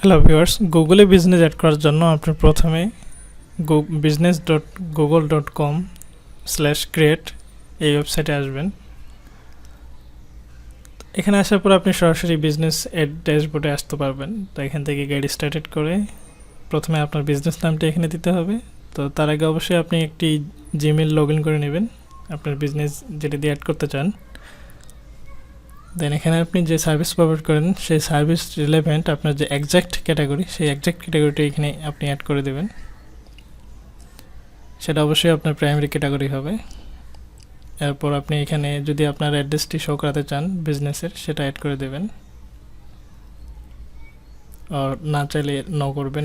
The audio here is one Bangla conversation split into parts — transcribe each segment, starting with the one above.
হ্যালো ভিউয়ার্স, গুগলে বিজনেস অ্যাড করার জন্য আপনি প্রথমে business.google.com/create এই ওয়েবসাইটে আসবেন। এখানে আসার পর আপনি সরাসরি বিজনেস অ্যাড ড্যাশবোর্ডে আসতে পারবেন। তো এখান থেকে গাইড স্টার্টেড করে প্রথমে আপনার বিজনেস নামটা এখানে দিতে হবে। তো তার আগে অবশ্যই আপনি একটি জিমেইল লগ ইন করে নেবেন আপনার বিজনেস যেটা দিয়ে অ্যাড করতে চান। দেন এখানে আপনি যে সার্ভিস প্রোভাইড করেন সেই সার্ভিস রিলেভেন্ট আপনার যে এক্স্যাক্ট ক্যাটাগরি সেই এক্স্যাক্ট ক্যাটাগরিটা এখানে আপনি অ্যাড করে দেবেন। সেটা অবশ্যই আপনার প্রাইমারি ক্যাটাগরি হবে। এরপর আপনি এখানে যদি আপনার অ্যাড্রেসটি শো করাতে চান বিজনেসের সেটা অ্যাড করে দেবেন, আর না চাইলে নো করবেন।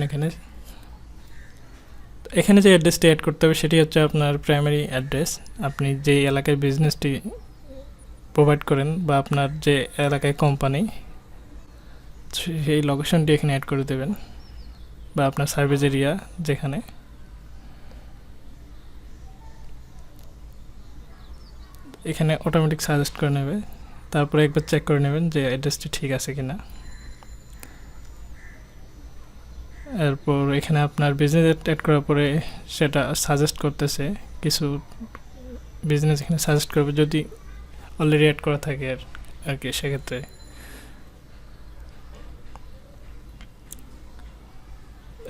এখানে যে অ্যাড্রেসটি অ্যাড করতে হবে সেটি হচ্ছে আপনার প্রাইমারি অ্যাড্রেস। আপনি যে এলাকায় বিজনেসটি প্রোভাইড করেন বা আপনার যে এলাকায় কোম্পানি সেই লোকেশনটি এখানে অ্যাড করে দেবেন, বা আপনার সার্ভিস এরিয়া যেখানে। এখানে অটোমেটিক সাজেস্ট করে নেবে, তারপরে একবার চেক করে নেবেন যে অ্যাড্রেসটি ঠিক আছে কিনা। এরপর এখানে আপনার বিজনেস অ্যাড করার পরে সেটা সাজেস্ট করতেছে, কিছু বিজনেস এখানে সাজেস্ট করবে যদি অলরেডি অ্যাড করা থাকে আর কি। সেক্ষেত্রে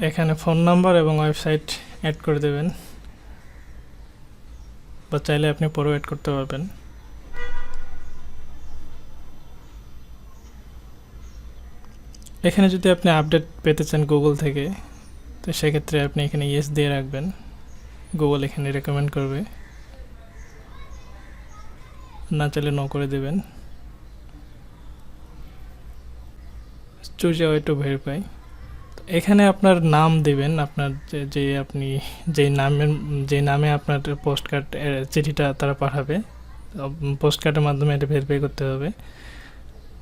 এখানে ফোন নাম্বার এবং ওয়েবসাইট অ্যাড করে দেবেন, বা চাইলে আপনি পরেও অ্যাড করতে পারবেন। এখানে যদি আপনি আপডেট পেতে চান গুগল থেকে, তো সেক্ষেত্রে আপনি এখানে ইয়েস দিয়ে রাখবেন। গুগল এখানে রেকমেন্ড করবে, না চাইলে নো করে দেবেন। Choose a way to verify. এখানে আপনার নাম দেবেন, আপনার যে আপনি যে নামে আপনার পোস্ট কার্ড চিঠিটা তারা পাঠাবে, পোস্ট কার্ডের মাধ্যমে এটা ভেরিফাই করতে হবে।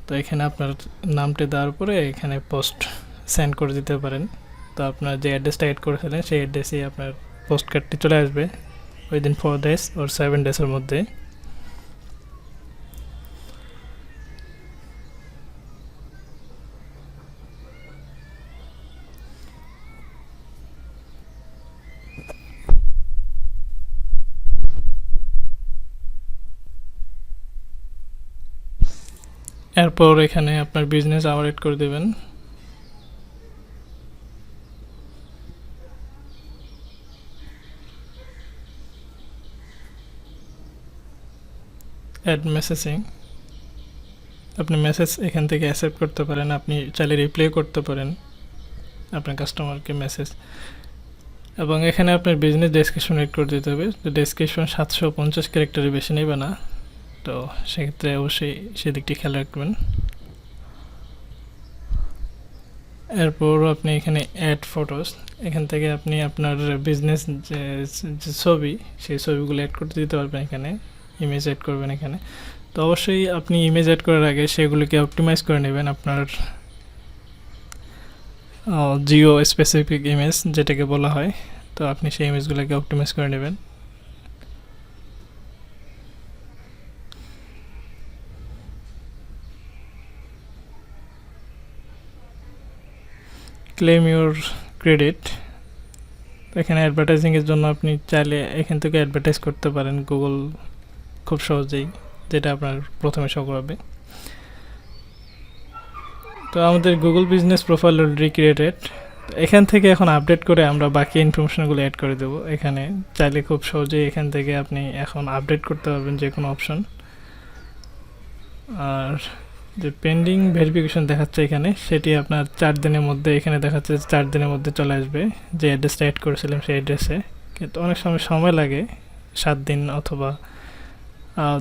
তো এখানে আপনার নামটা দেওয়ার পরে এখানে পোস্ট সেন্ড করে দিতে পারেন। তো আপনার যে অ্যাড্রেসটা অ্যাড করেছিলেন সেই অ্যাড্রেসেই আপনার পোস্ট কার্ডটি চলে আসবে উইদিন 4 days or 7 days-এর মধ্যে। এরপর এখানে আপনার বিজনেস আওয়ার অ্যাড করে দেবেন। অ্যাড মেসেজিং, আপনি মেসেজ এখান থেকে অ্যাকসেপ্ট করতে পারেন, আপনি চাইলে রিপ্লাই করতে পারেন আপনার কাস্টমারকে মেসেজ। এবং এখানে আপনার বিজনেস ডেসক্রিপশন অ্যাড করে দিতে হবে। তো ডেসক্রিপশন 750 ক্যারেক্টারের বেশি নেবে না, তো সেক্ষেত্রে অবশ্যই সেদিকটি খেয়াল রাখবেন। এরপর আপনি এখানে অ্যাড ফটোস, এখান থেকে আপনি আপনার বিজনেস যে ছবি সেই ছবিগুলো অ্যাড করতে দিতে পারবেন। এখানে ইমেজ অ্যাড করবেন এখানে। তো অবশ্যই আপনি ইমেজ অ্যাড করার আগে সেগুলিকে অপটিমাইজ করে নেবেন, আপনার জিও স্পেসিফিক ইমেজ যেটাকে বলা হয়। তো আপনি সেই ইমেজগুলোকে অপটিমাইজ করে নেবেন। ক্লেম ইউর ক্রেডিট, এখানে অ্যাডভার্টাইজিংয়ের জন্য আপনি চাইলে এখান থেকে অ্যাডভার্টাইজ করতে পারেন গুগল খুব সহজেই, যেটা আপনার প্রথমে শো করাবে। তো আমাদের Google business profile already created. এখান থেকে এখন আপডেট করে আমরা বাকি ইনফরমেশনগুলো অ্যাড করে দেবো। এখানে চাইলে খুব সহজেই এখান থেকে আপনি এখন আপডেট করতে পারবেন যে কোনো অপশন। আর যে পেন্ডিং ভেরিফিকেশন দেখাচ্ছে এখানে, সেটি আপনার 4 দিনের মধ্যে, এখানে দেখাচ্ছে 4 দিনের মধ্যে চলে আসবে যে অ্যাড্রেসটা অ্যাড করেছিলাম সেই অ্যাড্রেসে। কিন্তু অনেক সময় লাগে, 7 দিন অথবা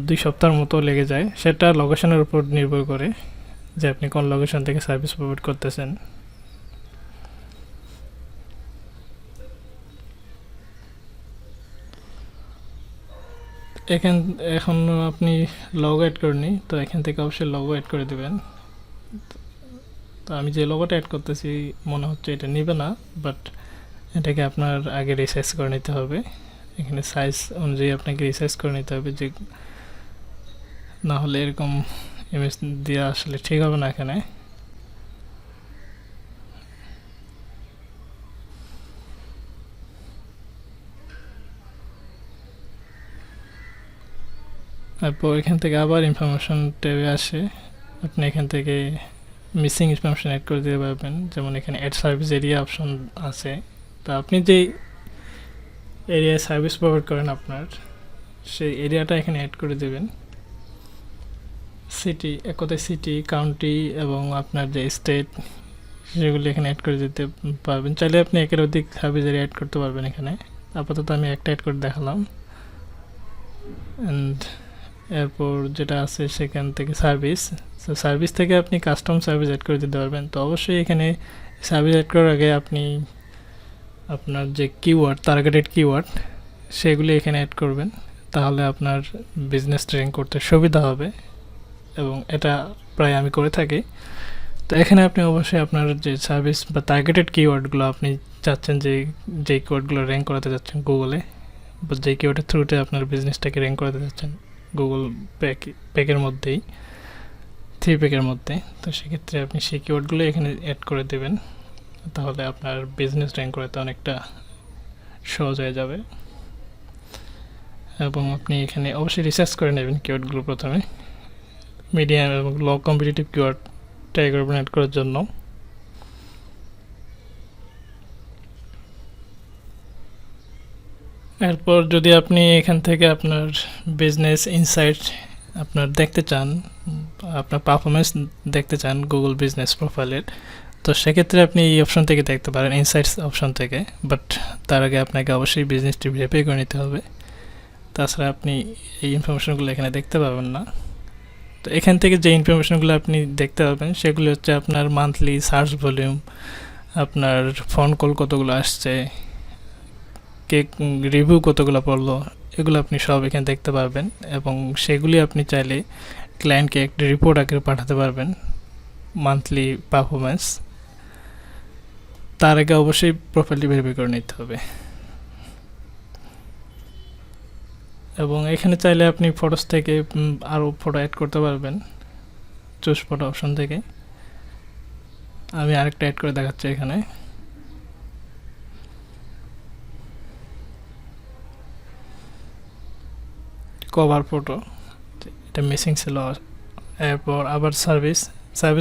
2 সপ্তাহের মতো লেগে যায়। সেটা লোকেশনের উপর নির্ভর করে যে আপনি কোন লোকেশন থেকে সার্ভিস প্রোভাইড করতেছেন। এখন আপনি লগো অ্যাড করেনি, তো এখান থেকে অবশ্যই লগো অ্যাড করে দেবেন। তো আমি যে লগোটা অ্যাড করতেছি মনে হচ্ছে এটা নেবে না, বাট এটাকে আপনার আগে রিসাইজ করে নিতে হবে। এখানে সাইজ অনুযায়ী আপনাকে রিসাইজ করে নিতে হবে, যে না হলে এরকম ইমেজ দেওয়া আসলে ঠিক হবে না। এখানে তারপর এখান থেকে আবার ইনফরমেশন ট্যাবে আসে, আপনি এখান থেকে মিসিং ইনফরমেশন অ্যাড করে দিতে পারবেন। যেমন এখানে অ্যাড সার্ভিস এরিয়া অপশন আছে, তো আপনি যেই এরিয়ায় সার্ভিস প্রোভাইড করেন আপনার সেই এরিয়াটা এখানে অ্যাড করে দেবেন। সিটি, এক কথায় সিটি, কাউন্টি এবং আপনার যে স্টেট সেগুলি এখানে অ্যাড করে দিতে পারবেন। চাইলে আপনি একের অধিক সার্ভিস এরিয়া অ্যাড করতে পারবেন এখানে। আপাতত আমি একটা অ্যাড করে দেখালাম। অ্যান্ড এরপর যেটা আছে সেখান থেকে সার্ভিস, তো সার্ভিস থেকে আপনি কাস্টম সার্ভিস অ্যাড করে দিতে পারবেন। তো অবশ্যই এখানে সার্ভিস অ্যাড করার আগে আপনি আপনার যে কিওয়ার্ড, টার্গেটেড কিওয়ার্ড সেগুলি এখানে অ্যাড করবেন, তাহলে আপনার বিজনেস র্যাঙ্ক করতে সুবিধা হবে, এবং এটা প্রায় আমি করে থাকি। তো এখানে আপনি অবশ্যই আপনার যে সার্ভিস বা টার্গেটেড কিওয়ার্ডগুলো আপনি চাচ্ছেন, যে কিওয়ার্ডগুলো র্যাঙ্ক করাতে যাচ্ছেন গুগলে, বা যে কিওয়ার্ডের থ্রুতে আপনার বিজনেসটাকে র্যাঙ্ক করাতে যাচ্ছেন গুগল প্যাকের মধ্যেই, 3 প্যাকের মধ্যে, তো সেক্ষেত্রে আপনি সেই কিওয়ার্ডগুলো এখানে অ্যাড করে দেবেন, তাহলে আপনার বিজনেস র্যাঙ্ক করাতে অনেকটা সহজ হয়ে যাবে। এবং আপনি এখানে অবশ্যই রিসার্চ করে নেবেন কিওয়ার্ডগুলো প্রথমে, মিডিয়াম এবং লো কম্পিটিটিভ কিওয়ার্ড ট্রাই করবেন অ্যাড করার জন্য। এরপর যদি আপনি এখান থেকে আপনার বিজনেস ইনসাইট আপনার দেখতে চান, আপনার পারফরমেন্স দেখতে চান গুগল বিজনেস প্রোফাইলের, তো সেক্ষেত্রে আপনি এই অপশন থেকে দেখতে পারেন, ইনসাইটস অপশন থেকে। বাট তার আগে আপনাকে অবশ্যই বিজনেসটি ভেরিফাই করে নিতে হবে, তাছাড়া আপনি এই ইনফরমেশনগুলো এখানে দেখতে পাবেন না। তো এখান থেকে যে ইনফরমেশনগুলো আপনি দেখতে পাবেন সেগুলি হচ্ছে আপনার মান্থলি সার্চ ভলিউম, আপনার ফোন কল কতগুলো আসছে, কেক রিভিউ কতগুলো পড়লো, এগুলো আপনি সব এখানে দেখতে পারবেন, এবং সেগুলি আপনি চাইলে ক্লায়েন্টকে একটি রিপোর্ট আকারে পাঠাতে পারবেন, মান্থলি পারফরমেন্স। তার আগে অবশ্যই প্রোফাইলটি ভেরিফাই করে নিতে হবে। এবং এখানে চাইলে আপনি ফটোস থেকে আরও ফটো অ্যাড করতে পারবেন, চুজ ফটো অপশন থেকে। আমি আরেকটা অ্যাড করে দেখাচ্ছি এখানে। কভার ফটো, এটা মিসিং ছিল। এরপর আবার সার্ভিস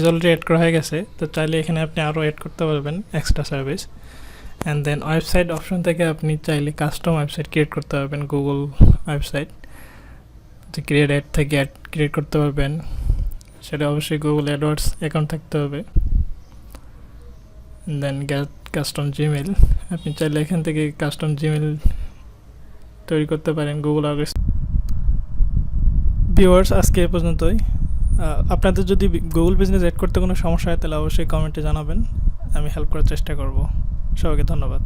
অলরেডি অ্যাড করা হয়ে গেছে, তো চাইলে এখানে আপনি আরও অ্যাড করতে পারবেন extra service. And then website option থেকে আপনি চাইলে কাস্টম ওয়েবসাইট ক্রিয়েট করতে পারবেন, গুগল ওয়েবসাইট যে ক্রিয়েট অ্যাড থেকে অ্যাড ক্রিয়েট করতে পারবেন। সেটা অবশ্যই গুগল অ্যাডওয়ার্ডস অ্যাকাউন্ট থাকতে হবে। দেন গেট কাস্টম জিমেল, আপনি চাইলে এখান থেকে কাস্টম জিমেল তৈরি করতে পারেন গুগল অ্যাডওয়ার্ডস। ভিউয়ার্স, আজকে এ পর্যন্তই। আপনাদের যদি গুগল বিজনেস অ্যাড করতে কোনো সমস্যা হয় তাহলে অবশ্যই কমেন্টে জানাবেন, আমি হেল্প করার চেষ্টা করব। সবাইকে ধন্যবাদ।